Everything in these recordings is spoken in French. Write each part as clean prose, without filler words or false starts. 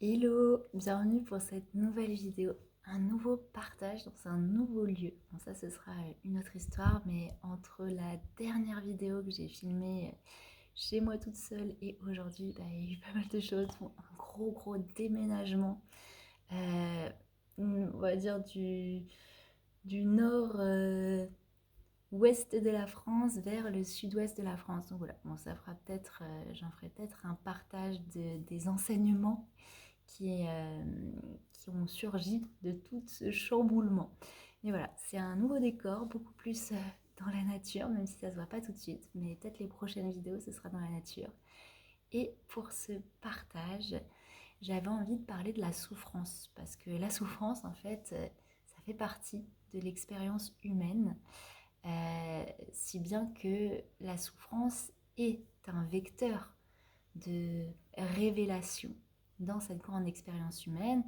Hello, bienvenue pour cette nouvelle vidéo, un nouveau partage dans un nouveau lieu. Bon, ça ce sera une autre histoire, mais entre la dernière vidéo que j'ai filmée chez moi toute seule et aujourd'hui, il y a eu pas mal de choses. Bon, un gros déménagement, euh, on va dire du nord ouest de la France vers le sud-ouest de la France. Donc voilà, bon, ça fera peut-être, j'en ferai peut-être un partage des enseignements qui, euh, qui ont surgi de tout ce chamboulement. Mais voilà, c'est un nouveau décor, beaucoup plus dans la nature, même si ça se voit pas tout de suite. Mais peut-être les prochaines vidéos, ce sera dans la nature. Et pour ce partage, j'avais envie de parler de la souffrance. Parce que la souffrance, en fait, ça fait partie de l'expérience humaine. Si bien que la souffrance est un vecteur de révélation dans cette grande expérience humaine.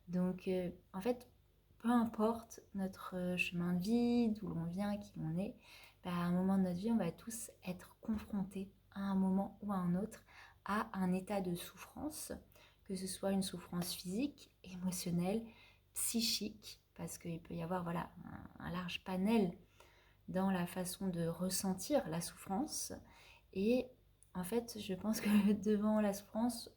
Donc, en fait, peu importe notre chemin de vie, d'où l'on vient, qui l'on est, à un moment de notre vie, on va tous être confrontés à un moment ou à un autre à un état de souffrance, que ce soit une souffrance physique, émotionnelle, psychique, parce qu'il peut y avoir voilà, un large panel dans la façon de ressentir la souffrance. Et en fait, je pense que devant la souffrance,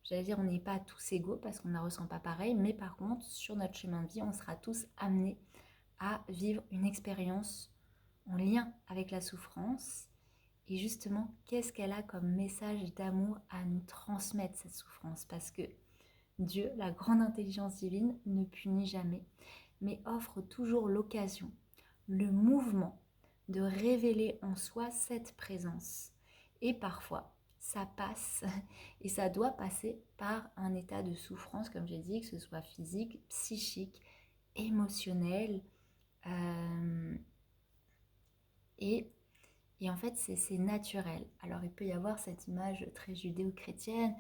j'allais dire, on n'est pas tous égaux parce qu'on ne la ressent pas pareil, mais par contre, sur notre chemin de vie, on sera tous amenés à vivre une expérience en lien avec la souffrance. Et justement, qu'est-ce qu'elle a comme message d'amour à nous transmettre, cette souffrance? Parce que Dieu, la grande intelligence divine, ne punit jamais, mais offre toujours l'occasion, le mouvement de révéler en soi cette présence. Et parfois, ça passe et ça doit passer par un état de souffrance, comme j'ai dit, que ce soit physique, psychique, émotionnel. euh, et, et en fait, c'est naturel. Alors, il peut y avoir cette image très judéo-chrétienne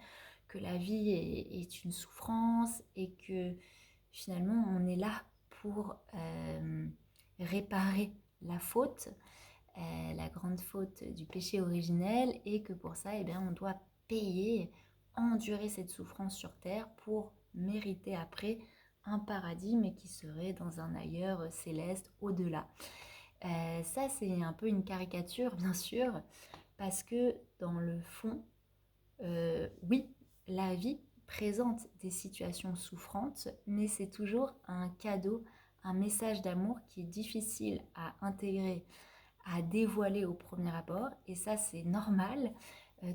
que la vie est une souffrance et que finalement, on est là pour réparer la faute, la grande faute du péché originel, et que pour ça, on doit payer, endurer cette souffrance sur terre pour mériter après un paradis, mais qui serait dans un ailleurs céleste au-delà. Ça, c'est un peu une caricature, bien sûr, parce que dans le fond, oui, la vie présente des situations souffrantes, mais c'est toujours un cadeau, un message d'amour qui est difficile à intégrer, à dévoiler au premier abord, et ça c'est normal.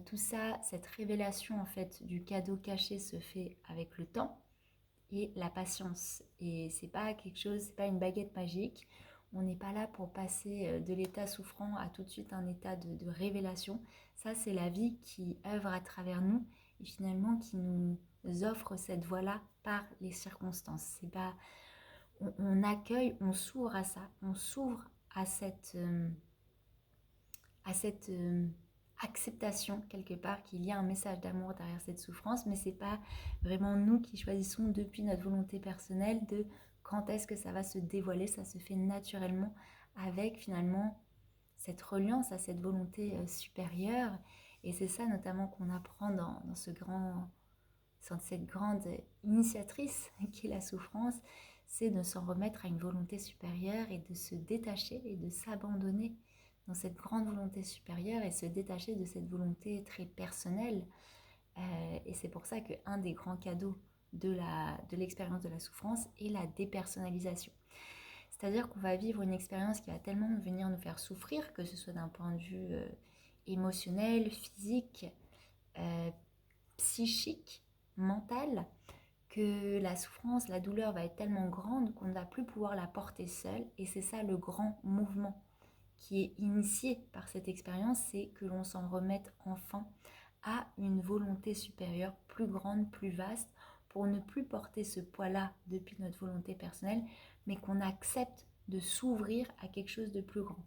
Tout ça, cette révélation en fait du cadeau caché se fait avec le temps et la patience. Et c'est pas quelque chose, c'est pas une baguette magique. On n'est pas là pour passer de l'état souffrant à tout de suite un état de révélation. Ça, c'est la vie qui œuvre à travers nous et finalement qui nous offre cette voie-là par les circonstances. C'est pas, on accueille, on s'ouvre à ça, on s'ouvre à cette acceptation quelque part qu'il y a un message d'amour derrière cette souffrance, mais c'est pas vraiment nous qui choisissons depuis notre volonté personnelle de quand est-ce que ça va se dévoiler. Ça se fait naturellement avec finalement cette reliance à cette volonté supérieure, et c'est ça notamment qu'on apprend dans cette grande initiatrice qui est la souffrance, c'est de s'en remettre à une volonté supérieure et de se détacher et de s'abandonner dans cette grande volonté supérieure et se détacher de cette volonté très personnelle. Et c'est pour ça qu'un des grands cadeaux de l'expérience de la souffrance est la dépersonnalisation. C'est-à-dire qu'on va vivre une expérience qui va tellement venir nous faire souffrir, que ce soit d'un point de vue émotionnel, physique, euh, psychique, mental, que la souffrance, la douleur va être tellement grande qu'on ne va plus pouvoir la porter seule. Et c'est ça le grand mouvement qui est initié par cette expérience, c'est que l'on s'en remette enfin à une volonté supérieure, plus grande, plus vaste, pour ne plus porter ce poids-là depuis notre volonté personnelle, mais qu'on accepte de s'ouvrir à quelque chose de plus grand.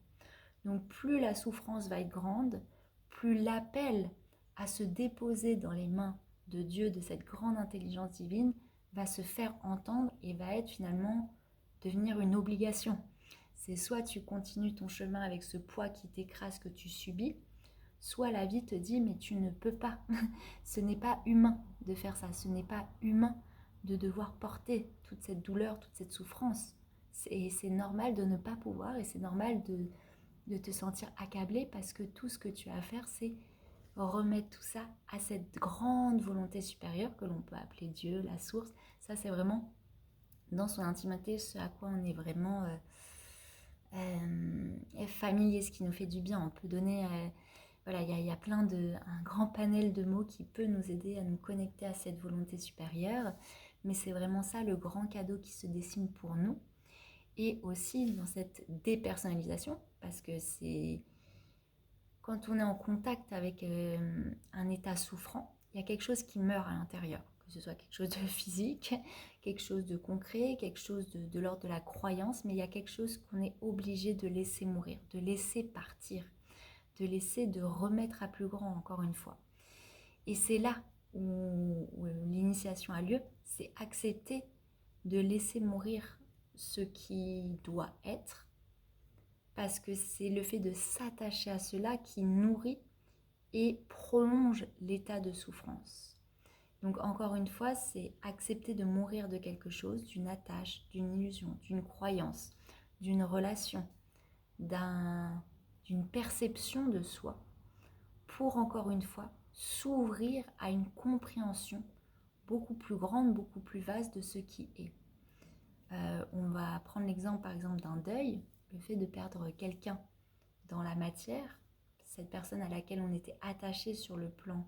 Donc plus la souffrance va être grande, plus l'appel à se déposer dans les mains de Dieu, de cette grande intelligence divine, va se faire entendre et va être finalement devenir une obligation. C'est soit tu continues ton chemin avec ce poids qui t'écrase, que tu subis, soit la vie te dit mais tu ne peux pas, ce n'est pas humain de faire ça, ce n'est pas humain de devoir porter toute cette douleur, toute cette souffrance. C'est normal de ne pas pouvoir et c'est normal de te sentir accablé parce que tout ce que tu as à faire, c'est remettre tout ça à cette grande volonté supérieure que l'on peut appeler Dieu, la source. Ça, c'est vraiment dans son intimité ce à quoi on est vraiment familier, ce qui nous fait du bien. On peut donner, voilà, il y a un grand panel de mots qui peut nous aider à nous connecter à cette volonté supérieure. Mais c'est vraiment ça le grand cadeau qui se dessine pour nous. Et aussi dans cette dépersonnalisation, parce que c'est quand on est en contact avec un état souffrant, il y a quelque chose qui meurt à l'intérieur, que ce soit quelque chose de physique, quelque chose de concret, quelque chose de l'ordre de la croyance, mais il y a quelque chose qu'on est obligé de laisser mourir, de laisser partir, de remettre à plus grand encore une fois. Et c'est là où l'initiation a lieu, c'est accepter de laisser mourir ce qui doit être, parce que c'est le fait de s'attacher à cela qui nourrit et prolonge l'état de souffrance. Donc encore une fois, c'est accepter de mourir de quelque chose, d'une attache, d'une illusion, d'une croyance, d'une relation, d'une perception de soi, pour encore une fois s'ouvrir à une compréhension beaucoup plus grande, beaucoup plus vaste de ce qui est. On va prendre l'exemple par exemple d'un deuil, le fait de perdre quelqu'un dans la matière, cette personne à laquelle on était attaché sur le plan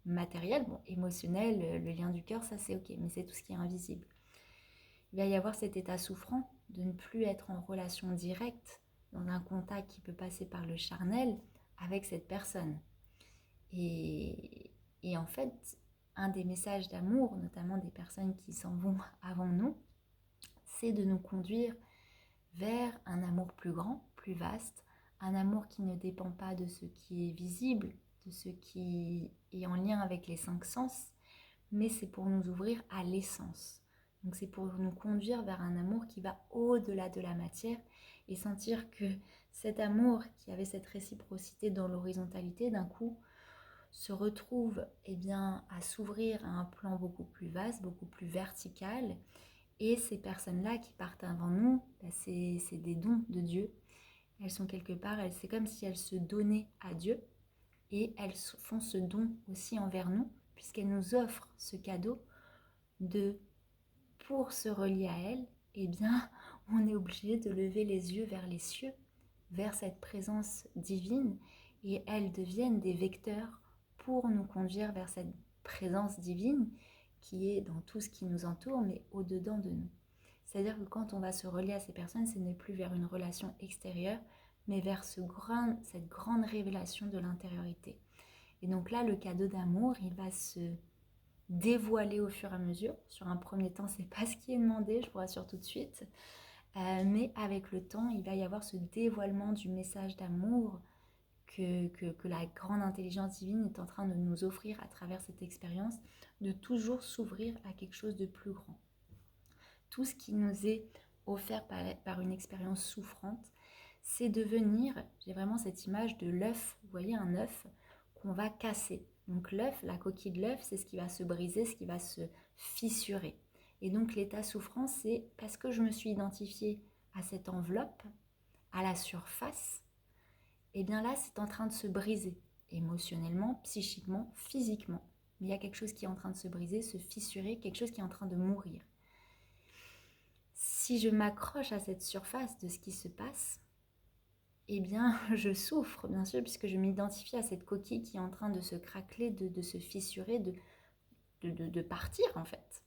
matériel, bon, émotionnel, le lien du cœur, ça c'est ok, mais c'est tout ce qui est invisible. Il va y avoir cet état souffrant de ne plus être en relation directe, dans un contact qui peut passer par le charnel avec cette personne. Et en fait, un des messages d'amour, notamment des personnes qui s'en vont avant nous, c'est de nous conduire vers un amour plus grand, plus vaste, un amour qui ne dépend pas de ce qui est visible, de ce qui est en lien avec les 5 sens, mais c'est pour nous ouvrir à l'essence. Donc c'est pour nous conduire vers un amour qui va au-delà de la matière et sentir que cet amour qui avait cette réciprocité dans l'horizontalité, d'un coup, se retrouve à s'ouvrir à un plan beaucoup plus vaste, beaucoup plus vertical. Et ces personnes-là qui partent avant nous, c'est des dons de Dieu. Elles sont quelque part, c'est comme si elles se donnaient à Dieu et elles font ce don aussi envers nous, puisqu'elles nous offrent ce cadeau pour se relier à elles, on est obligé de lever les yeux vers les cieux, vers cette présence divine, et elles deviennent des vecteurs pour nous conduire vers cette présence divine qui est dans tout ce qui nous entoure, mais au-dedans de nous. C'est-à-dire que quand on va se relier à ces personnes, ce n'est plus vers une relation extérieure, mais vers cette grande révélation de l'intériorité. Et donc là, le cadeau d'amour, il va se dévoiler au fur et à mesure. Sur un premier temps, c'est pas ce qui est demandé, je vous rassure tout de suite. Mais avec le temps, il va y avoir ce dévoilement du message d'amour que la grande intelligence divine est en train de nous offrir à travers cette expérience, de toujours s'ouvrir à quelque chose de plus grand. Tout ce qui nous est offert par une expérience souffrante, c'est devenir, j'ai vraiment cette image de l'œuf, vous voyez un œuf qu'on va casser. Donc l'œuf, la coquille de l'œuf, c'est ce qui va se briser, ce qui va se fissurer. Et donc l'état souffrant, c'est parce que je me suis identifiée à cette enveloppe, à la surface, et bien là, c'est en train de se briser, émotionnellement, psychiquement, physiquement. Il y a quelque chose qui est en train de se briser, se fissurer, quelque chose qui est en train de mourir. Si je m'accroche à cette surface de ce qui se passe, je souffre, bien sûr, puisque je m'identifie à cette coquille qui est en train de se craqueler, de se fissurer, de partir, en fait.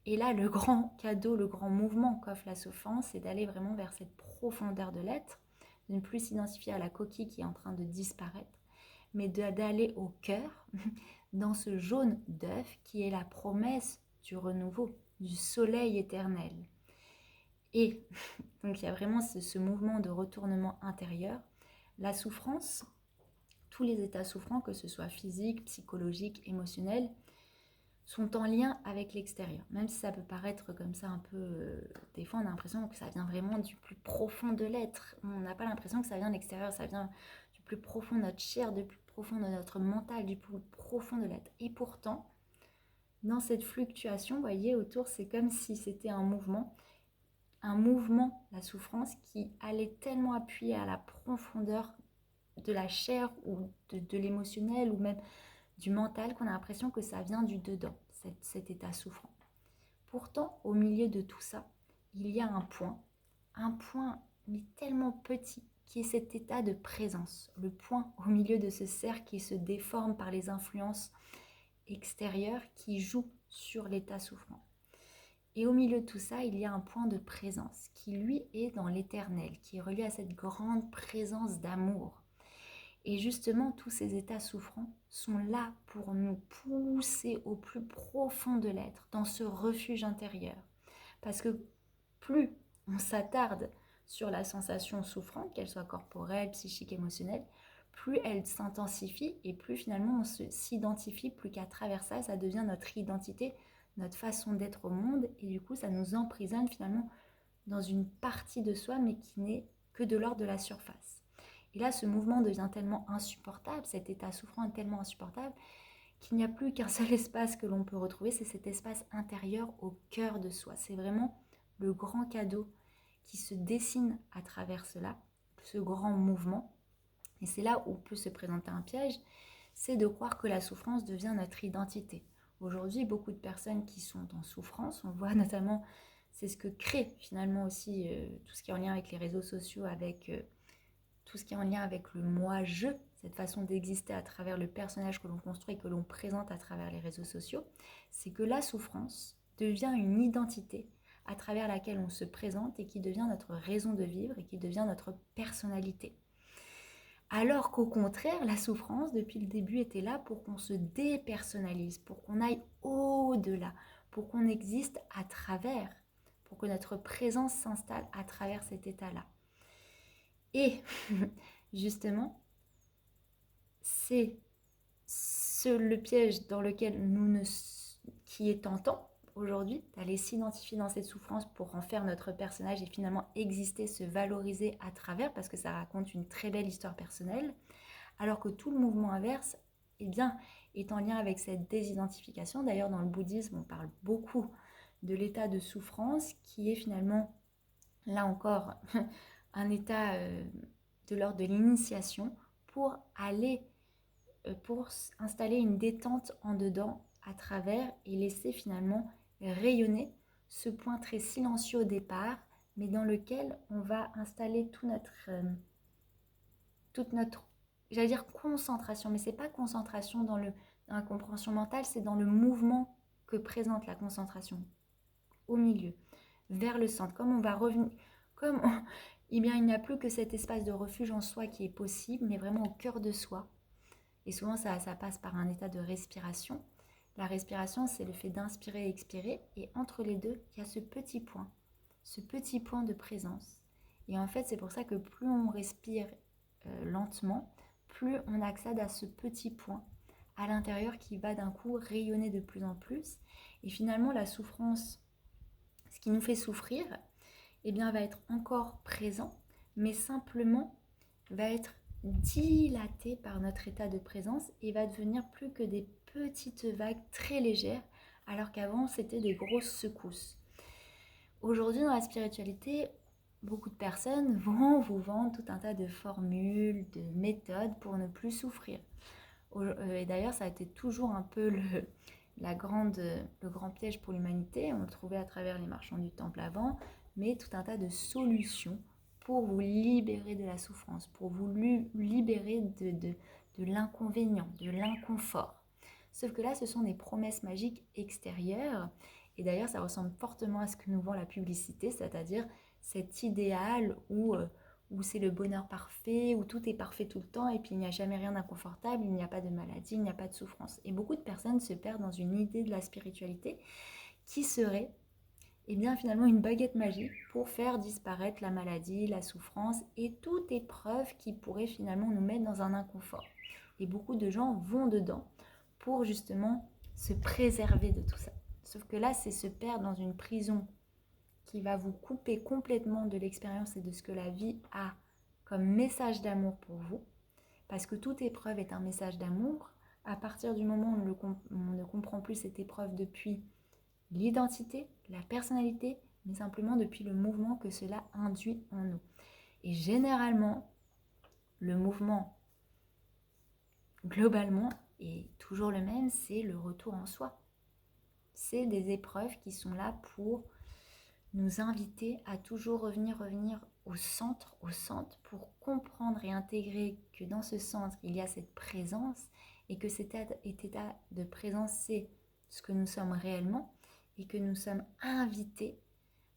Et là, le grand cadeau, le grand mouvement qu'offre la souffrance, c'est d'aller vraiment vers cette profondeur de l'être, de ne plus s'identifier à la coquille qui est en train de disparaître, mais d'aller au cœur, dans ce jaune d'œuf qui est la promesse du renouveau, du soleil éternel. Et donc il y a vraiment ce mouvement de retournement intérieur. La souffrance, tous les états souffrants, que ce soit physique, psychologique, émotionnel, sont en lien avec l'extérieur. Même si ça peut paraître comme ça un peu... des fois on a l'impression que ça vient vraiment du plus profond de l'être. On n'a pas l'impression que ça vient de l'extérieur, ça vient du plus profond de notre chair, du plus profond de notre mental, du plus profond de l'être. Et pourtant, dans cette fluctuation, vous voyez, autour, c'est comme si c'était un mouvement, la souffrance, qui allait tellement appuyer à la profondeur de la chair ou de l'émotionnel ou même du mental qu'on a l'impression que ça vient du dedans, cet état souffrant. Pourtant, au milieu de tout ça, il y a un point mais tellement petit, qui est cet état de présence, le point au milieu de ce cercle qui se déforme par les influences extérieures qui jouent sur l'état souffrant. Et au milieu de tout ça, il y a un point de présence qui, lui, est dans l'éternel, qui est relié à cette grande présence d'amour. Et justement, tous ces états souffrants sont là pour nous pousser au plus profond de l'être, dans ce refuge intérieur. Parce que plus on s'attarde sur la sensation souffrante, qu'elle soit corporelle, psychique, émotionnelle, plus elle s'intensifie et plus finalement on s'identifie, plus qu'à travers ça, ça devient notre identité, notre façon d'être au monde, et du coup ça nous emprisonne finalement dans une partie de soi, mais qui n'est que de l'ordre de la surface. Et là, ce mouvement devient tellement insupportable, cet état souffrant est tellement insupportable, qu'il n'y a plus qu'un seul espace que l'on peut retrouver, c'est cet espace intérieur au cœur de soi. C'est vraiment le grand cadeau qui se dessine à travers cela, ce grand mouvement. Et c'est là où peut se présenter un piège, c'est de croire que la souffrance devient notre identité. Aujourd'hui, beaucoup de personnes qui sont en souffrance, on voit notamment, c'est ce que crée finalement aussi tout ce qui est en lien avec les réseaux sociaux, avec tout ce qui est en lien avec le moi-je, cette façon d'exister à travers le personnage que l'on construit, que l'on présente à travers les réseaux sociaux, c'est que la souffrance devient une identité à travers laquelle on se présente et qui devient notre raison de vivre et qui devient notre personnalité. Alors qu'au contraire, la souffrance, depuis le début, était là pour qu'on se dépersonnalise, pour qu'on aille au-delà, pour qu'on existe à travers, pour que notre présence s'installe à travers cet état-là. Et justement, c'est le piège dans lequel qui est tentant aujourd'hui, d'aller s'identifier dans cette souffrance pour en faire notre personnage et finalement exister, se valoriser à travers, parce que ça raconte une très belle histoire personnelle, alors que tout le mouvement inverse, eh bien, est en lien avec cette désidentification. D'ailleurs, dans le bouddhisme, on parle beaucoup de l'état de souffrance qui est finalement, là encore, un état de l'ordre de l'initiation pour installer une détente en dedans à travers et laisser finalement rayonner ce point très silencieux au départ, mais dans lequel on va installer toute notre, j'allais dire concentration, mais c'est pas concentration dans la compréhension mentale, c'est dans le mouvement que présente la concentration au milieu, vers le centre, comme on va revenir, eh bien, il n'y a plus que cet espace de refuge en soi qui est possible, mais vraiment au cœur de soi. Et souvent, ça passe par un état de respiration. La respiration, c'est le fait d'inspirer et expirer. Et entre les deux, il y a ce petit point de présence. Et en fait, c'est pour ça que plus on respire lentement, plus on accède à ce petit point à l'intérieur qui va d'un coup rayonner de plus en plus. Et finalement, la souffrance, ce qui nous fait souffrir, eh bien, va être encore présent, mais simplement va être dilaté par notre état de présence et va devenir plus que des petites vagues très légères, alors qu'avant c'était des grosses secousses. Aujourd'hui, dans la spiritualité, beaucoup de personnes vont vous vendre tout un tas de formules, de méthodes pour ne plus souffrir. Et d'ailleurs, ça a été toujours un peu le grand piège pour l'humanité. On le trouvait à travers les marchands du temple avant, mais tout un tas de solutions pour vous libérer de la souffrance, pour vous libérer de l'inconvénient, de l'inconfort. Sauf que là, ce sont des promesses magiques extérieures. Et d'ailleurs, ça ressemble fortement à ce que nous vend la publicité, c'est-à-dire cet idéal où c'est le bonheur parfait, où tout est parfait tout le temps, et puis il n'y a jamais rien d'inconfortable, il n'y a pas de maladie, il n'y a pas de souffrance. Et beaucoup de personnes se perdent dans une idée de la spiritualité qui serait eh bien finalement une baguette magique pour faire disparaître la maladie, la souffrance et toute épreuve qui pourrait finalement nous mettre dans un inconfort. Et beaucoup de gens vont dedans pour justement se préserver de tout ça. Sauf que là, c'est se perdre dans une prison qui va vous couper complètement de l'expérience et de ce que la vie a comme message d'amour pour vous. parce que toute épreuve est un message d'amour. À partir du moment où on ne comprend plus cette épreuve depuis l'identité, la personnalité, mais simplement depuis le mouvement que cela induit en nous. Et généralement, le mouvement, globalement, est toujours le même, c'est le retour en soi. C'est des épreuves qui sont là pour nous inviter à toujours revenir au centre, pour comprendre et intégrer que dans ce centre, il y a cette présence et que cet état de présence, c'est ce que nous sommes réellement et que nous sommes invités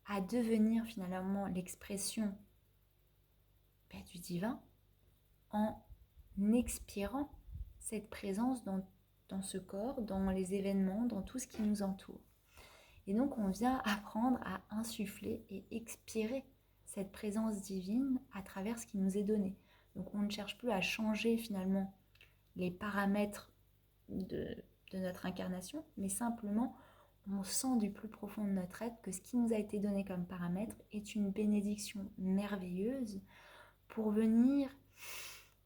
à devenir finalement l'expression du divin en expirant cette présence dans ce corps, dans les événements, dans tout ce qui nous entoure. Et donc on vient apprendre à insuffler et expirer cette présence divine à travers ce qui nous est donné. Donc on ne cherche plus à changer finalement les paramètres de notre incarnation, mais simplement on sent du plus profond de notre être que ce qui nous a été donné comme paramètre est une bénédiction merveilleuse pour venir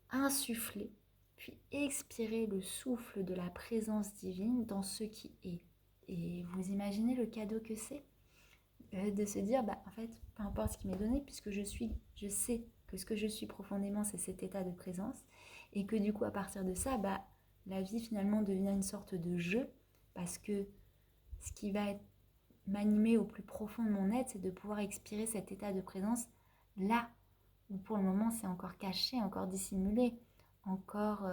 insuffler, puis expirer le souffle de la présence divine dans ce qui est. Et vous imaginez le cadeau que c'est de se dire, en fait, peu importe ce qui m'est donné, puisque je sais que ce que je suis profondément, c'est cet état de présence, et que du coup, à partir de ça, la vie finalement devient une sorte de jeu, parce que ce qui va m'animer au plus profond de mon être, c'est de pouvoir expirer cet état de présence là où pour le moment c'est encore caché, encore dissimulé, encore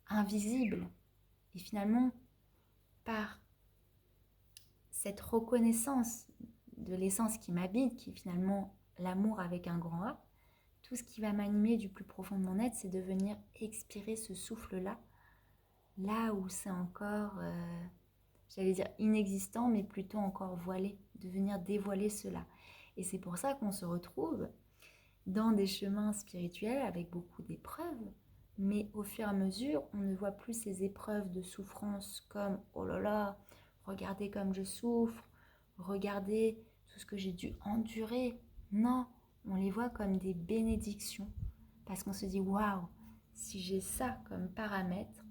invisible. Et finalement, par cette reconnaissance de l'essence qui m'habite, qui est finalement l'amour avec un grand A, tout ce qui va m'animer du plus profond de mon être, c'est de venir expirer ce souffle-là, là où c'est encore, j'allais dire inexistant, mais plutôt encore voilé, de venir dévoiler cela. Et c'est pour ça qu'on se retrouve dans des chemins spirituels avec beaucoup d'épreuves, mais au fur et à mesure, on ne voit plus ces épreuves de souffrance comme « oh là là, regardez comme je souffre, regardez tout ce que j'ai dû endurer ». Non, on les voit comme des bénédictions, parce qu'on se dit « waouh, si j'ai ça comme paramètre,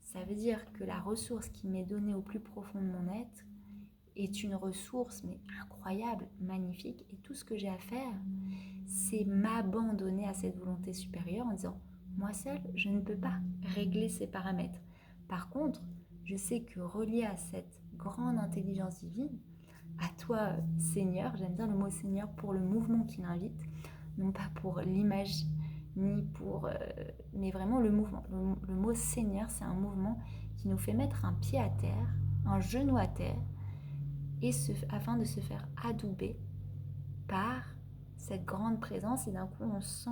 ça veut dire que la ressource qui m'est donnée au plus profond de mon être est une ressource mais incroyable, magnifique, et tout ce que j'ai à faire, c'est m'abandonner à cette volonté supérieure en disant moi seule, je ne peux pas régler ces paramètres. Par contre, je sais que relié à cette grande intelligence divine, à toi Seigneur, j'aime bien le mot Seigneur pour le mouvement qui l'invite, non pas pour l'image ni pour mais vraiment le mouvement. Le mot Seigneur, c'est un mouvement qui nous fait mettre un pied à terre, un genou à terre, et afin de se faire adouber par cette grande présence, et d'un coup on sent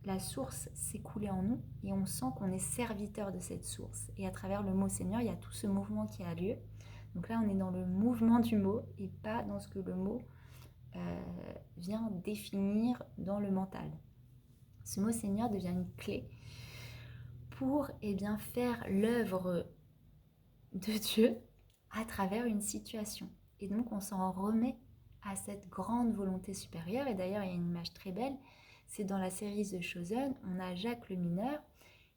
la source s'écouler en nous et on sent qu'on est serviteur de cette source. Et à travers le mot Seigneur, il y a tout ce mouvement qui a lieu. Donc là, on est dans le mouvement du mot et pas dans ce que le mot vient définir dans le mental. Ce mot Seigneur devient une clé pour faire l'œuvre de Dieu à travers une situation. Et donc, on s'en remet à cette grande volonté supérieure. Et d'ailleurs, il y a une image très belle, c'est dans la série The Chosen, on a Jacques le mineur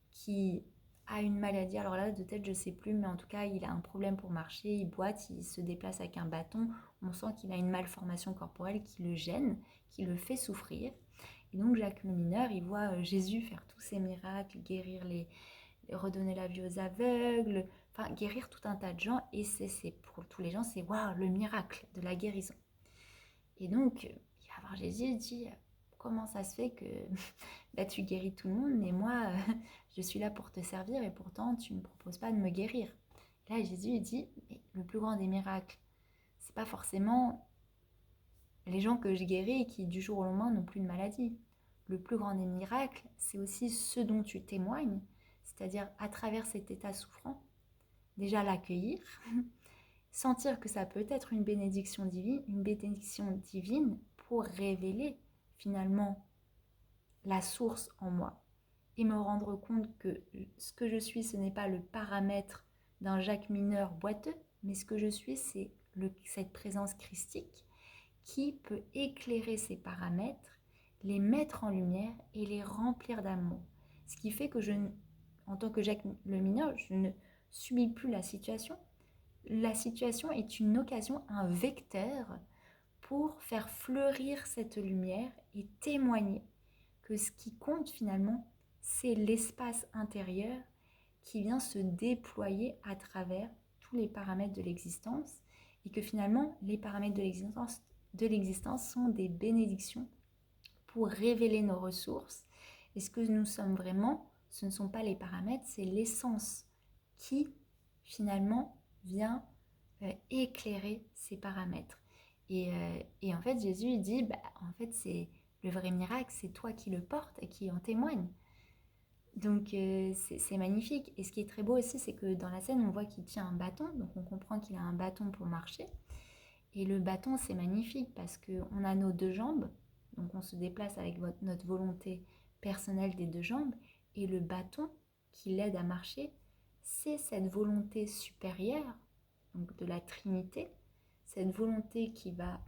qui a une maladie, alors là de tête je sais plus, mais en tout cas il a un problème pour marcher, il boite, il se déplace avec un bâton, on sent qu'il a une malformation corporelle qui le gêne, qui le fait souffrir. Et donc Jacques le mineur, il voit Jésus faire tous ces miracles, guérir redonner la vue aux aveugles, enfin guérir tout un tas de gens, et c'est pour tous les gens, c'est waouh, le miracle de la guérison. Et donc il va voir Jésus et dit comment ça se fait que tu guéris tout le monde, mais moi je suis là pour te servir et pourtant tu ne me proposes pas de me guérir. Et là Jésus dit mais le plus grand des miracles, c'est pas forcément les gens que je guéris et qui du jour au lendemain n'ont plus de maladie. Le plus grand des miracles, c'est aussi ce dont tu témoignes, c'est-à-dire à travers cet état souffrant, déjà l'accueillir, sentir que ça peut être une bénédiction divine pour révéler finalement la source en moi et me rendre compte que ce que je suis, ce n'est pas le paramètre d'un Jacques mineur boiteux, mais ce que je suis, c'est cette présence christique qui peut éclairer ces paramètres, les mettre en lumière et les remplir d'amour. Ce qui fait que en tant que Jack le mineur, je ne subis plus la situation. La situation est une occasion, un vecteur pour faire fleurir cette lumière et témoigner que ce qui compte finalement, c'est l'espace intérieur qui vient se déployer à travers tous les paramètres de l'existence et que finalement, les paramètres de l'existence sont des bénédictions pour révéler nos ressources. Et ce que nous sommes vraiment, ce ne sont pas les paramètres, c'est l'essence qui finalement vient éclairer ces paramètres. Et en fait, Jésus il dit, en fait, c'est le vrai miracle, c'est toi qui le portes et qui en témoigne. Donc c'est magnifique. Et ce qui est très beau aussi, c'est que dans la scène, on voit qu'il tient un bâton, donc on comprend qu'il a un bâton pour marcher. Et le bâton, c'est magnifique parce qu'on a nos deux jambes, donc on se déplace avec notre volonté personnelle des deux jambes, et le bâton qui l'aide à marcher, c'est cette volonté supérieure, donc de la Trinité, cette volonté qui va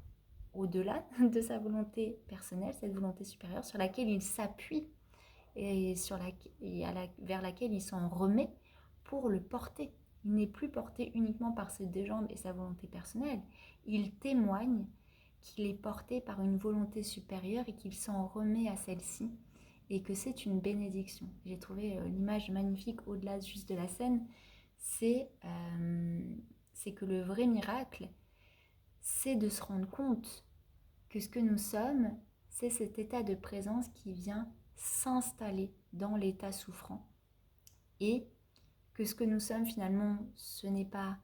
au-delà de sa volonté personnelle, cette volonté supérieure sur laquelle il s'appuie et vers laquelle il s'en remet pour le porter. Il n'est plus porté uniquement par ses deux jambes et sa volonté personnelle. Il témoigne qu'il est porté par une volonté supérieure et qu'il s'en remet à celle-ci et que c'est une bénédiction. J'ai trouvé l'image magnifique au-delà juste de la scène. C'est que le vrai miracle, c'est de se rendre compte que ce que nous sommes, c'est cet état de présence qui vient s'installer dans l'état souffrant. Et que ce que nous sommes finalement, ce n'est pas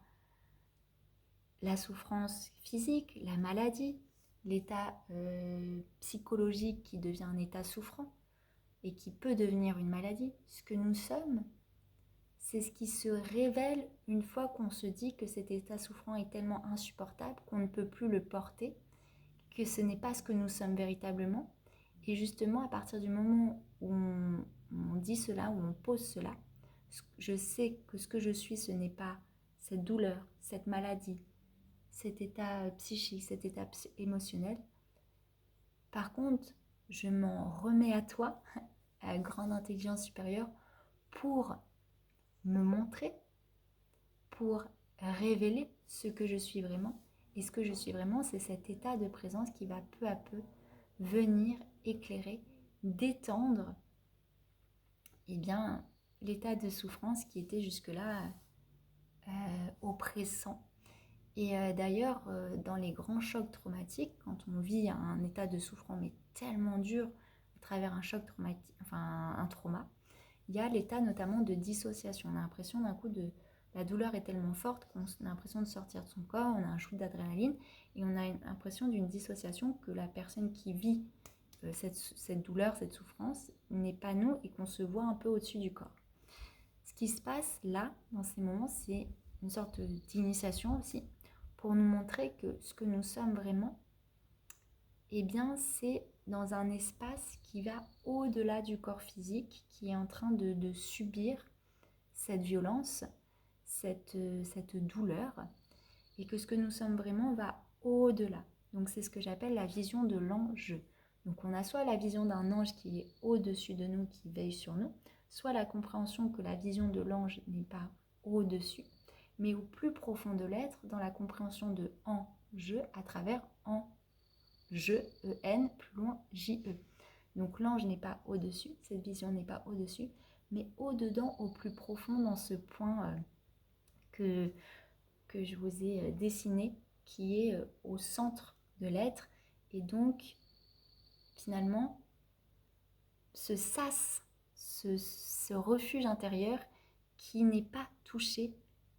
la souffrance physique, la maladie, l'état psychologique qui devient un état souffrant et qui peut devenir une maladie. Ce que nous sommes, c'est ce qui se révèle une fois qu'on se dit que cet état souffrant est tellement insupportable qu'on ne peut plus le porter, que ce n'est pas ce que nous sommes véritablement. Et justement, à partir du moment où on dit cela, où on pose cela, je sais que ce que je suis, ce n'est pas cette douleur, cette maladie, cet état psychique, cet état émotionnel. Par contre, je m'en remets à toi, à la grande intelligence supérieure, pour me montrer, pour révéler ce que je suis vraiment. Et ce que je suis vraiment, c'est cet état de présence qui va peu à peu venir éclairer, détendre l'état de souffrance qui était jusque-là oppressant. Et d'ailleurs, dans les grands chocs traumatiques, quand on vit un état de souffrance mais tellement dur à travers un choc traumatique, enfin un trauma, il y a l'état notamment de dissociation. On a l'impression d'un coup la douleur est tellement forte qu'on a l'impression de sortir de son corps, on a un shoot d'adrénaline et on a l'impression d'une dissociation que la personne qui vit cette douleur, cette souffrance n'est pas nous et qu'on se voit un peu au-dessus du corps. Ce qui se passe là, dans ces moments, c'est une sorte d'initiation aussi pour nous montrer que ce que nous sommes vraiment, eh bien, c'est dans un espace qui va au-delà du corps physique, qui est en train de subir cette violence, cette douleur, et que ce que nous sommes vraiment va au-delà. Donc c'est ce que j'appelle la vision de l'ange. Donc on a soit la vision d'un ange qui est au-dessus de nous, qui veille sur nous, soit la compréhension que la vision de l'ange n'est pas au-dessus, mais au plus profond de l'être, dans la compréhension de en-je à travers en-je, E-N, plus loin, J-E. Donc l'ange n'est pas au-dessus, cette vision n'est pas au-dessus, mais au-dedans, au plus profond, dans ce point que je vous ai dessiné, qui est au centre de l'être, et donc finalement ce sas, ce refuge intérieur qui n'est pas touché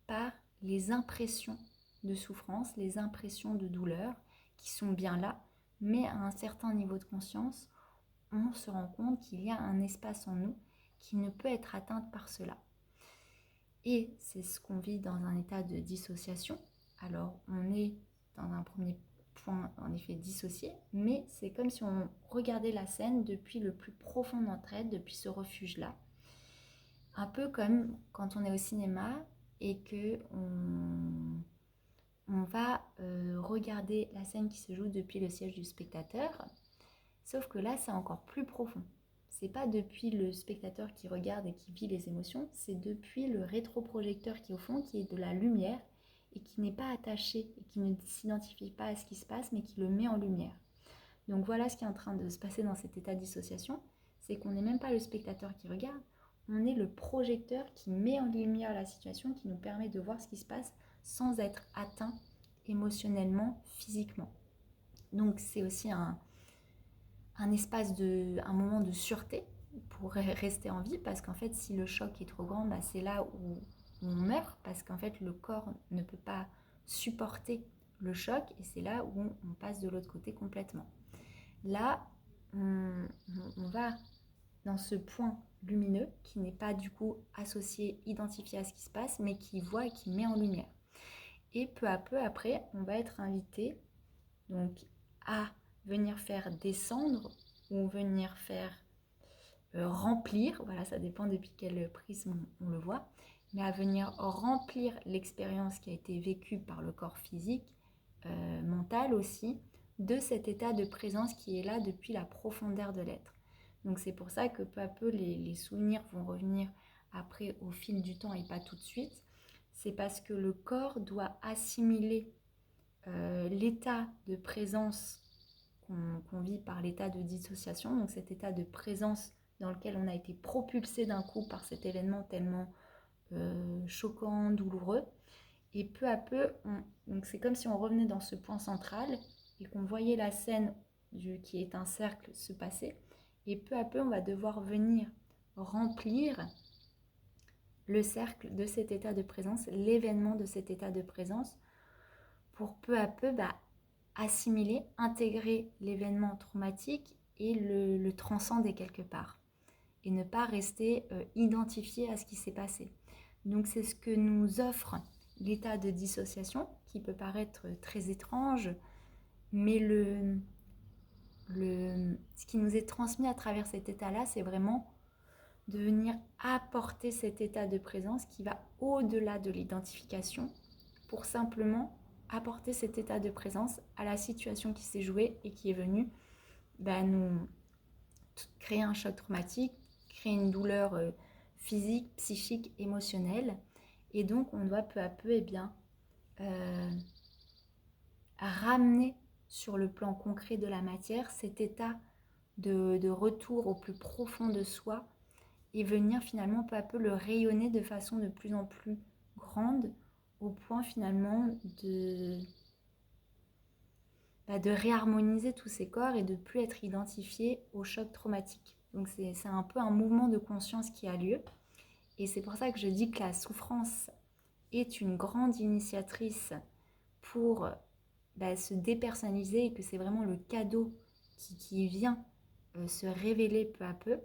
par les impressions de souffrance, les impressions de douleur, qui sont bien là, mais à un certain niveau de conscience, on se rend compte qu'il y a un espace en nous qui ne peut être atteint par cela. Et c'est ce qu'on vit dans un état de dissociation. Alors, on est dans un premier point, en effet, dissocié, mais c'est comme si on regardait la scène depuis le plus profond de notre être, depuis ce refuge-là. Un peu comme quand on est au cinéma et qu'on va regarder la scène qui se joue depuis le siège du spectateur, sauf que là, c'est encore plus profond. c'est pas depuis le spectateur qui regarde et qui vit les émotions, c'est depuis le rétroprojecteur qui est au fond, qui est de la lumière et qui n'est pas attaché et qui ne s'identifie pas à ce qui se passe, mais qui le met en lumière. Donc voilà ce qui est en train de se passer dans cet état de dissociation, c'est qu'on n'est même pas le spectateur qui regarde, on est le projecteur qui met en lumière la situation, qui nous permet de voir ce qui se passe sans être atteint émotionnellement, physiquement. Donc c'est aussi un moment de sûreté pour rester en vie, parce qu'en fait si le choc est trop grand, c'est là où on meurt, parce qu'en fait le corps ne peut pas supporter le choc et c'est là où on passe de l'autre côté complètement. Là, on va dans ce point lumineux qui n'est pas du coup associé, identifié à ce qui se passe, mais qui voit et qui met en lumière. Et peu à peu après, on va être invité donc à venir faire descendre ou venir faire remplir, voilà, ça dépend depuis quel prisme on le voit, mais à venir remplir l'expérience qui a été vécue par le corps physique, mental aussi, de cet état de présence qui est là depuis la profondeur de l'être. Donc c'est pour ça que peu à peu les souvenirs vont revenir après au fil du temps et pas tout de suite. C'est parce que le corps doit assimiler l'état de présence qu'on vit par l'état de dissociation, donc cet état de présence dans lequel on a été propulsé d'un coup par cet événement tellement choquant, douloureux. Et peu à peu, donc c'est comme si on revenait dans ce point central et qu'on voyait la scène qui est un cercle se passer. Et peu à peu, on va devoir venir remplir le cercle de cet état de présence, l'événement de cet état de présence, pour peu à peu assimiler, intégrer l'événement traumatique et le transcender quelque part. Et ne pas rester identifié à ce qui s'est passé. Donc c'est ce que nous offre l'état de dissociation, qui peut paraître très étrange, mais ce qui nous est transmis à travers cet état-là, c'est vraiment de venir apporter cet état de présence qui va au-delà de l'identification pour simplement apporter cet état de présence à la situation qui s'est jouée et qui est venue nous créer un choc traumatique, créer une douleur physique, psychique, émotionnelle. Et donc, on doit peu à peu ramener sur le plan concret de la matière cet état de retour au plus profond de soi et venir finalement peu à peu le rayonner de façon de plus en plus grande au point finalement de réharmoniser tous ces corps et de plus être identifié au choc traumatique. Donc c'est un peu un mouvement de conscience qui a lieu. Et c'est pour ça que je dis que la souffrance est une grande initiatrice pour se dépersonnaliser et que c'est vraiment le cadeau qui vient se révéler peu à peu.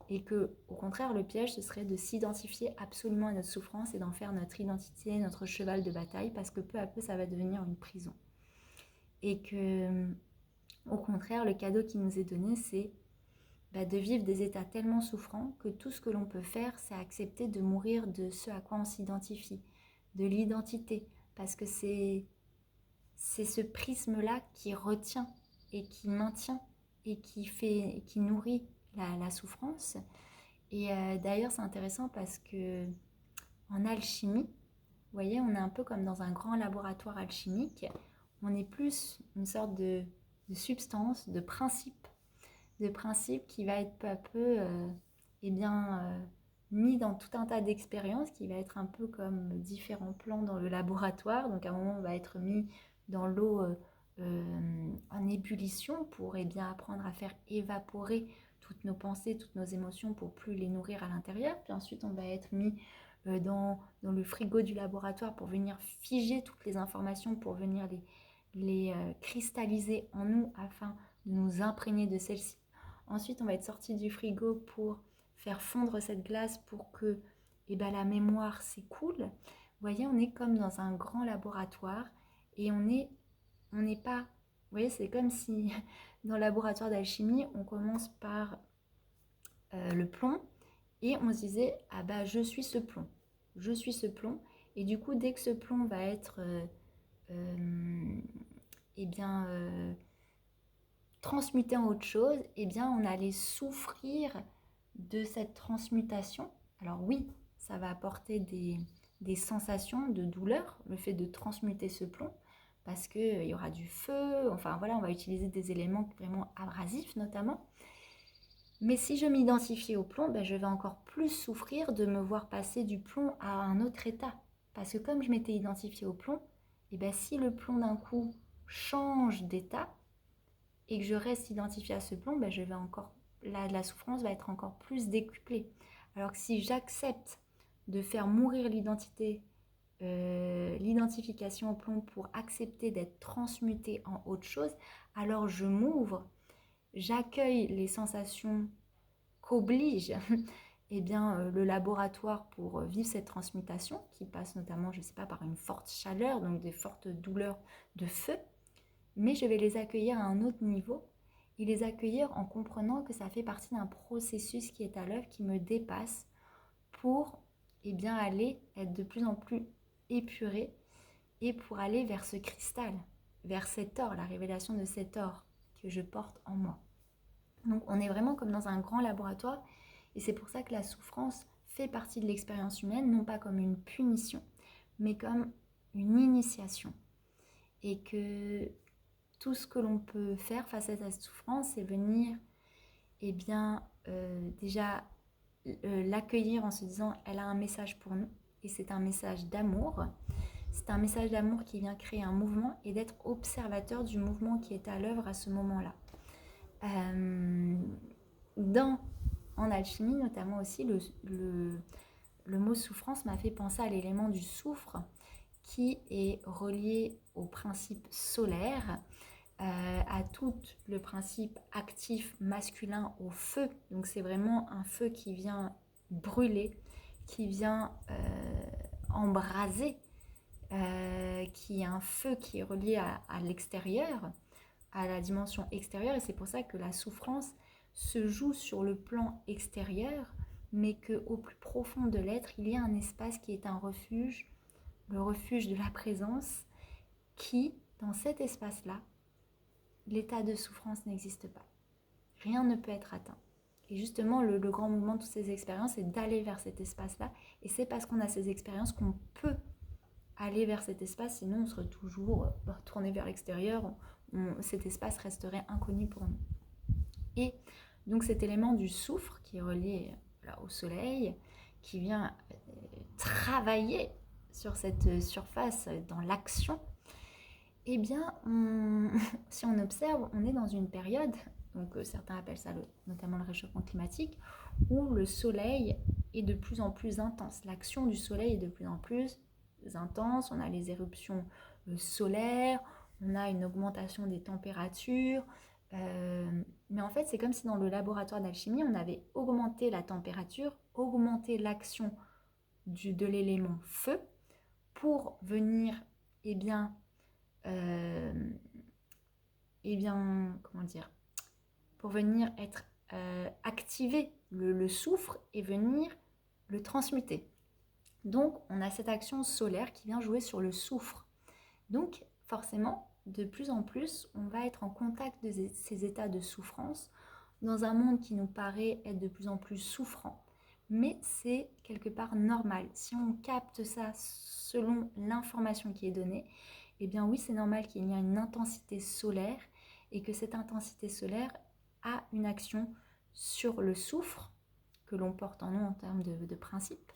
Et que, au contraire, le piège, ce serait de s'identifier absolument à notre souffrance et d'en faire notre identité, notre cheval de bataille, parce que peu à peu, ça va devenir une prison. Et que, au contraire, le cadeau qui nous est donné, c'est de vivre des états tellement souffrants que tout ce que l'on peut faire, c'est accepter de mourir de ce à quoi on s'identifie, de l'identité, parce que c'est ce prisme-là qui retient et qui maintient et qui nourrit la souffrance. Et d'ailleurs, c'est intéressant parce que en alchimie, vous voyez, on est un peu comme dans un grand laboratoire alchimique. On est plus une sorte de substance, de principe qui va être peu à peu mis dans tout un tas d'expériences, qui va être un peu comme différents plans dans le laboratoire. Donc à un moment, on va être mis dans l'eau en ébullition pour apprendre à faire évaporer toutes nos pensées, toutes nos émotions pour plus les nourrir à l'intérieur. Puis ensuite, on va être mis dans le frigo du laboratoire pour venir figer toutes les informations, pour venir les cristalliser en nous afin de nous imprégner de celles-ci. Ensuite, on va être sorti du frigo pour faire fondre cette glace pour que la mémoire s'écoule. Vous voyez, on est comme dans un grand laboratoire et on n'est pas... Vous voyez, c'est comme si dans le laboratoire d'alchimie, on commence par le plomb et on se disait « Ah je suis ce plomb. Je suis ce plomb. » Et du coup, dès que ce plomb va être transmuter en autre chose, eh bien on allait souffrir de cette transmutation. Alors oui, ça va apporter des sensations de douleur, le fait de transmuter ce plomb, parce qu'il y aura du feu, enfin voilà, on va utiliser des éléments vraiment abrasifs notamment. Mais si je m'identifie au plomb, ben, je vais encore plus souffrir de me voir passer du plomb à un autre état. Parce que comme je m'étais identifiée au plomb, et ben, si le plomb d'un coup change d'état et que je reste identifiée à ce plomb, ben, je vais encore, la souffrance va être encore plus décuplée. Alors que si j'accepte de faire mourir l'identification au plomb pour accepter d'être transmutée en autre chose, alors je m'ouvre, j'accueille les sensations qu'oblige eh bien, le laboratoire pour vivre cette transmutation, qui passe notamment, je ne sais pas, par une forte chaleur, donc des fortes douleurs de feu, mais je vais les accueillir à un autre niveau et les accueillir en comprenant que ça fait partie d'un processus qui est à l'œuvre, qui me dépasse pour eh bien, aller être de plus en plus épuré et pour aller vers ce cristal, vers cet or, la révélation de cet or que je porte en moi. Donc on est vraiment comme dans un grand laboratoire et c'est pour ça que la souffrance fait partie de l'expérience humaine, non pas comme une punition, mais comme une initiation. Et que tout ce que l'on peut faire face à cette souffrance, c'est venir eh bien, déjà l'accueillir en se disant elle a un message pour nous et c'est un message d'amour. C'est un message d'amour qui vient créer un mouvement et d'être observateur du mouvement qui est à l'œuvre à ce moment-là. En alchimie notamment aussi, le mot souffrance m'a fait penser à l'élément du soufre qui est relié au principe solaire, à tout le principe actif masculin au feu. Donc c'est vraiment un feu qui vient brûler, qui vient embraser, qui est un feu qui est relié à l'extérieur, à la dimension extérieure, et c'est pour ça que la souffrance se joue sur le plan extérieur, mais qu'au plus profond de l'être, il y a un espace qui est un refuge, le refuge de la présence, qui, dans cet espace-là, l'état de souffrance n'existe pas. Rien ne peut être atteint. Et justement, le grand mouvement de toutes ces expériences, c'est d'aller vers cet espace-là, et c'est parce qu'on a ces expériences qu'on peut aller vers cet espace, sinon on serait toujours tourné vers l'extérieur, cet espace resterait inconnu pour nous. Et donc cet élément du soufre qui est relié au soleil, qui vient travailler sur cette surface dans l'action, eh bien, si on observe, on est dans une période, donc certains appellent ça notamment le réchauffement climatique, où le soleil est de plus en plus intense. L'action du soleil est de plus en plus intense, on a les éruptions solaires, on a une augmentation des températures, mais en fait c'est comme si dans le laboratoire d'alchimie on avait augmenté la température, augmenté l'action de l'élément feu pour venir comment dire, pour venir être activer le soufre et venir le transmuter. Donc, on a cette action solaire qui vient jouer sur le soufre. Donc, forcément, de plus en plus, on va être en contact de ces états de souffrance dans un monde qui nous paraît être de plus en plus souffrant. Mais c'est quelque part normal. Si on capte ça selon l'information qui est donnée, eh bien oui, c'est normal qu'il y ait une intensité solaire et que cette intensité solaire a une action sur le soufre que l'on porte en nous en termes de principe,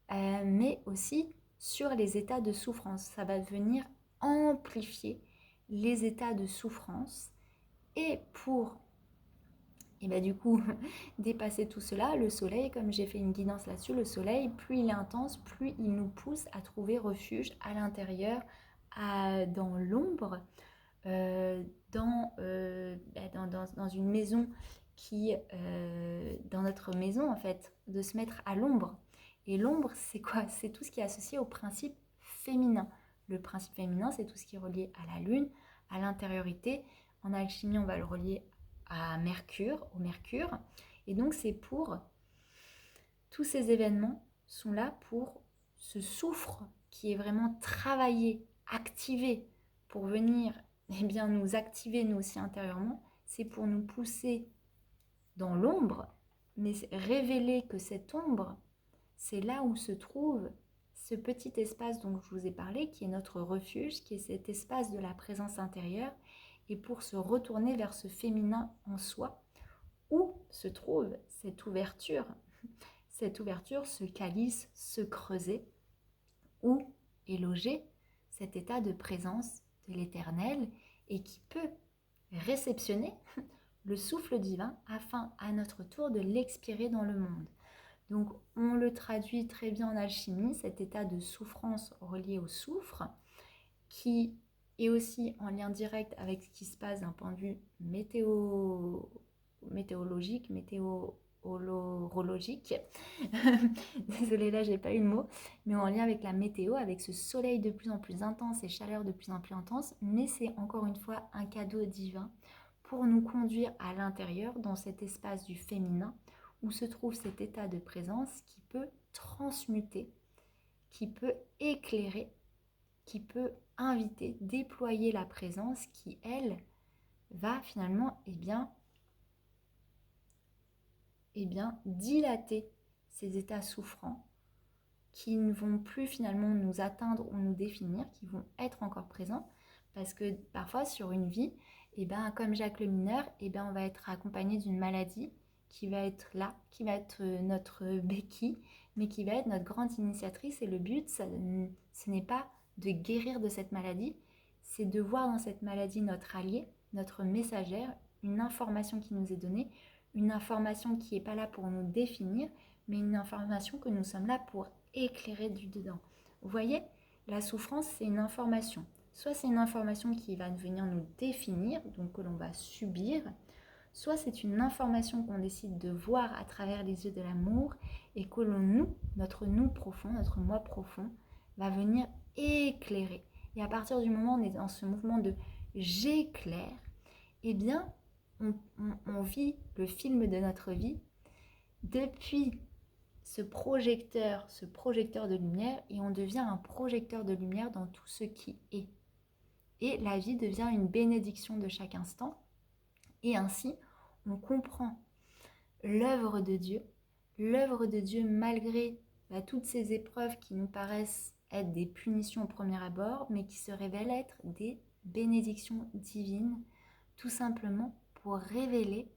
mais aussi sur les états de souffrance. Ça va venir amplifier les états de souffrance et pour du coup dépasser tout cela, le soleil, comme j'ai fait une guidance là-dessus, le soleil, plus il est intense, plus il nous pousse à trouver refuge à l'intérieur, dans l'ombre, dans une maison qui, dans notre maison en fait, de se mettre à l'ombre. Et l'ombre, c'est quoi? C'est tout ce qui est associé au principe féminin. Le principe féminin, c'est tout ce qui est relié à la lune, à l'intériorité. En alchimie, on va le relier à Mercure, au Mercure. Et donc, c'est pour... Tous ces événements sont là pour ce soufre qui est vraiment travaillé, activé, pour venir nous activer nous aussi intérieurement. c'est pour nous pousser dans l'ombre, mais révéler que cette ombre, c'est là où se trouve ce petit espace dont je vous ai parlé, qui est notre refuge, qui est cet espace de la présence intérieure, et pour se retourner vers ce féminin en soi, où se trouve cette ouverture, ce calice, ce creuset, où est logé cet état de présence de l'éternel et qui peut réceptionner le souffle divin afin à notre tour de l'expirer dans le monde. Donc on le traduit très bien en alchimie, cet état de souffrance relié au soufre, qui est aussi en lien direct avec ce qui se passe d'un point de vue météorologique, météorologique. Désolée, là j'ai pas eu le mot, mais en lien avec la météo, avec ce soleil de plus en plus intense et chaleur de plus en plus intense, mais c'est encore une fois un cadeau divin pour nous conduire à l'intérieur dans cet espace du féminin où se trouve cet état de présence qui peut transmuter, qui peut éclairer, qui peut inviter, déployer la présence qui, elle, va finalement dilater ces états souffrants qui ne vont plus finalement nous atteindre ou nous définir, qui vont être encore présents, parce que parfois sur une vie, comme Jacques le Mineur, on va être accompagné d'une maladie qui va être là, qui va être notre béquille, mais qui va être notre grande initiatrice. Et le but, ce n'est pas de guérir de cette maladie, c'est de voir dans cette maladie notre allié, notre messagère, une information qui nous est donnée, une information qui n'est pas là pour nous définir, mais une information que nous sommes là pour éclairer du dedans. Vous voyez, la souffrance, c'est une information. Soit c'est une information qui va venir nous définir, donc que l'on va subir, soit c'est une information qu'on décide de voir à travers les yeux de l'amour et que notre nous profond, notre moi profond, va venir éclairer. Et à partir du moment où on est dans ce mouvement de j'éclaire, on vit le film de notre vie depuis ce projecteur de lumière, et on devient un projecteur de lumière dans tout ce qui est. Et la vie devient une bénédiction de chaque instant. Et ainsi, on comprend l'œuvre de Dieu malgré toutes ces épreuves qui nous paraissent être des punitions au premier abord, mais qui se révèlent être des bénédictions divines, tout simplement pour révéler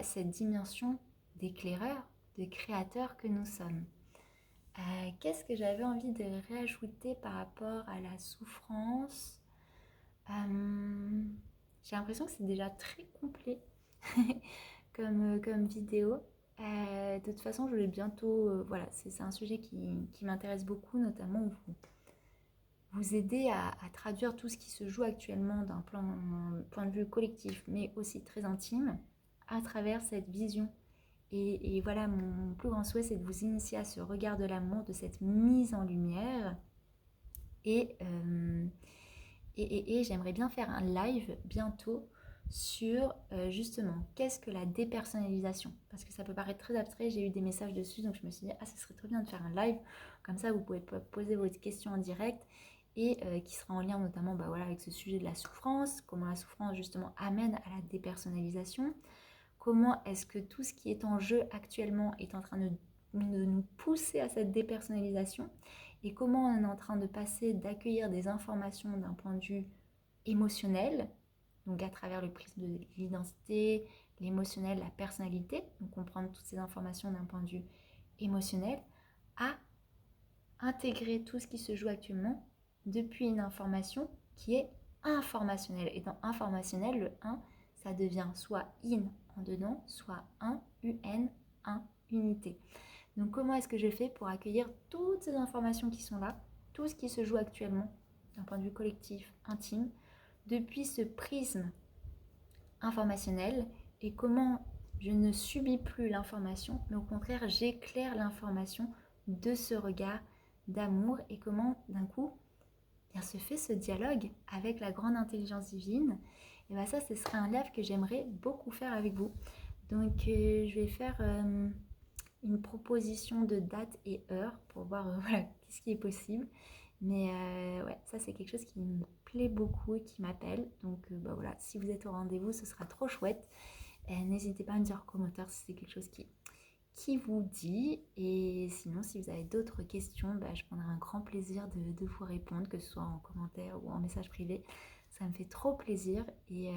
cette dimension d'éclaireur, de créateur que nous sommes. Qu'est-ce que j'avais envie de réajouter par rapport à la souffrance ? J'ai l'impression que c'est déjà très complet comme vidéo. De toute façon, je vais bientôt... c'est un sujet qui m'intéresse beaucoup, notamment vous aider à traduire tout ce qui se joue actuellement d'un point de vue collectif, mais aussi très intime, à travers cette vision. Et voilà, mon plus grand souhait, c'est de vous initier à ce regard de l'amour, de cette mise en lumière. Et j'aimerais bien faire un live bientôt sur justement qu'est-ce que la dépersonnalisation, parce que ça peut paraître très abstrait. J'ai eu des messages dessus, donc je me suis dit ça serait très bien de faire un live, comme ça vous pouvez poser vos questions en direct, et qui sera en lien notamment avec ce sujet de la souffrance, comment la souffrance justement amène à la dépersonnalisation, comment est-ce que tout ce qui est en jeu actuellement est en train de nous pousser à cette dépersonnalisation, et comment on est en train de passer d'accueillir des informations d'un point de vue émotionnel, donc à travers le prisme de l'identité, l'émotionnel, la personnalité, donc comprendre toutes ces informations d'un point de vue émotionnel, à intégrer tout ce qui se joue actuellement depuis une information qui est informationnelle. Et dans informationnel, le 1, ça devient soit in en dedans, soit un, un, unité. Donc comment est-ce que je fais pour accueillir toutes ces informations qui sont là, tout ce qui se joue actuellement d'un point de vue collectif, intime, depuis ce prisme informationnel, et comment je ne subis plus l'information, mais au contraire j'éclaire l'information de ce regard d'amour, et comment d'un coup se fait ce dialogue avec la grande intelligence divine. Et ça, ce serait un live que j'aimerais beaucoup faire avec vous. Donc je vais faire une proposition de date et heure pour voir ce qui est possible. Mais ouais, ça c'est quelque chose qui me plaît beaucoup et qui m'appelle. Donc bah voilà, si vous êtes au rendez-vous, ce sera trop chouette. N'hésitez pas à me dire en commentaire si c'est quelque chose qui vous dit. Et sinon, si vous avez d'autres questions, bah, je prendrai un grand plaisir de vous répondre, que ce soit en commentaire ou en message privé. Ça me fait trop plaisir et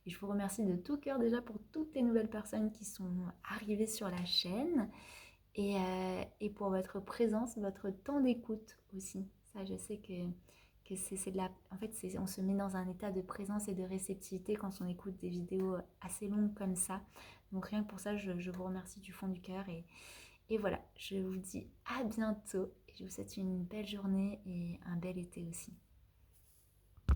je vous remercie de tout cœur déjà pour toutes les nouvelles personnes qui sont arrivées sur la chaîne et pour votre présence, votre temps d'écoute aussi. Ça, je sais que c'est de la... En fait, on se met dans un état de présence et de réceptivité quand on écoute des vidéos assez longues comme ça. Donc rien que pour ça, je vous remercie du fond du cœur. Et voilà, je vous dis à bientôt et je vous souhaite une belle journée et un bel été aussi.